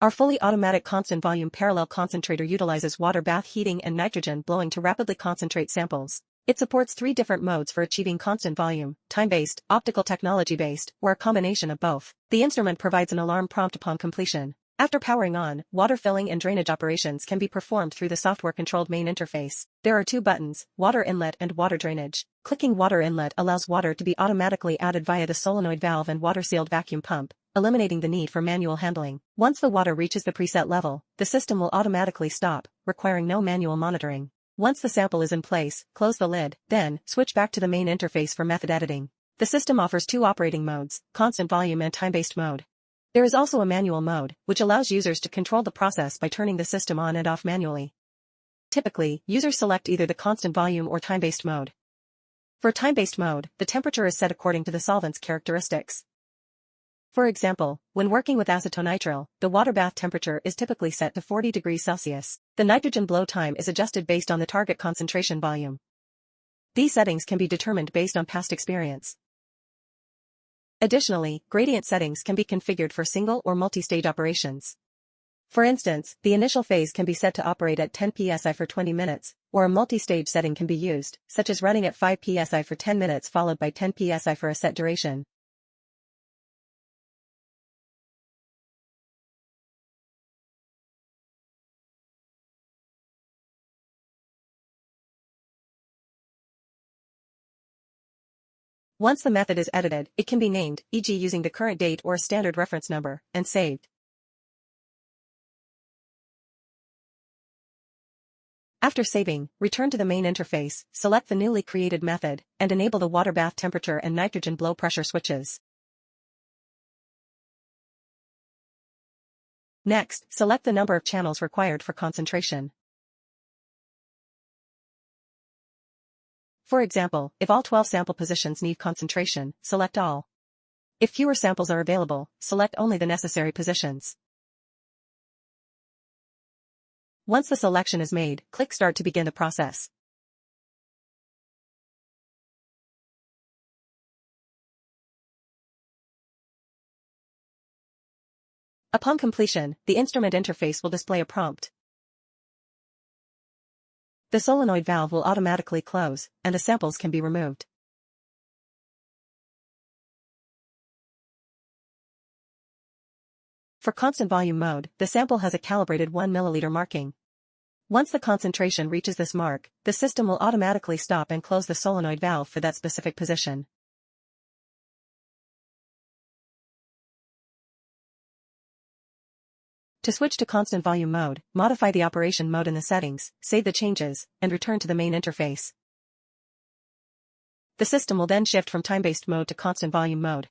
Our fully automatic constant volume parallel concentrator utilizes water bath heating and nitrogen blowing to rapidly concentrate samples. It supports 3 different modes for achieving constant volume: time-based, optical technology-based, or a combination of both. The instrument provides an alarm prompt upon completion. After powering on, water filling and drainage operations can be performed through the software-controlled main interface. There are 2 buttons, water inlet and water drainage. Clicking water inlet allows water to be automatically added via the solenoid valve and water-sealed vacuum pump, eliminating the need for manual handling. Once the water reaches the preset level, the system will automatically stop, requiring no manual monitoring. Once the sample is in place, close the lid, then switch back to the main interface for method editing. The system offers 2 operating modes, constant volume and time-based mode. There is also a manual mode, which allows users to control the process by turning the system on and off manually. Typically, users select either the constant volume or time-based mode. For time-based mode, the temperature is set according to the solvent's characteristics. For example, when working with acetonitrile, the water bath temperature is typically set to 40 degrees Celsius. The nitrogen blow time is adjusted based on the target concentration volume. These settings can be determined based on past experience. Additionally, gradient settings can be configured for single or multi-stage operations. For instance, the initial phase can be set to operate at 10 psi for 20 minutes, or a multi-stage setting can be used, such as running at 5 psi for 10 minutes followed by 10 psi for a set duration. Once the method is edited, it can be named, e.g. using the current date or a standard reference number, and saved. After saving, return to the main interface, select the newly created method, and enable the water bath temperature and nitrogen blow pressure switches. Next, select the number of channels required for concentration. For example, if all 12 sample positions need concentration, select all. If fewer samples are available, select only the necessary positions. Once the selection is made, click Start to begin the process. Upon completion, the instrument interface will display a prompt. The solenoid valve will automatically close, and the samples can be removed. For constant volume mode, the sample has a calibrated 1 ml marking. Once the concentration reaches this mark, the system will automatically stop and close the solenoid valve for that specific position. To switch to constant volume mode, modify the operation mode in the settings, save the changes, and return to the main interface. The system will then shift from time-based mode to constant volume mode.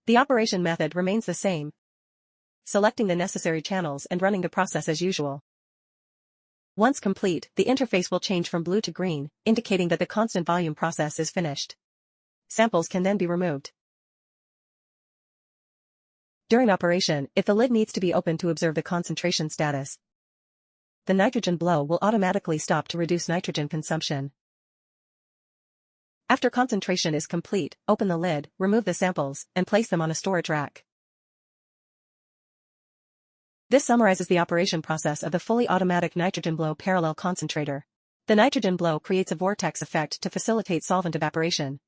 The operation method remains the same, selecting the necessary channels and running the process as usual. Once complete, the interface will change from blue to green, indicating that the constant volume process is finished. Samples can then be removed. During operation, if the lid needs to be opened to observe the concentration status, the nitrogen blow will automatically stop to reduce nitrogen consumption. After concentration is complete, open the lid, remove the samples, and place them on a storage rack. This summarizes the operation process of the fully automatic nitrogen blow parallel concentrator. The nitrogen blow creates a vortex effect to facilitate solvent evaporation.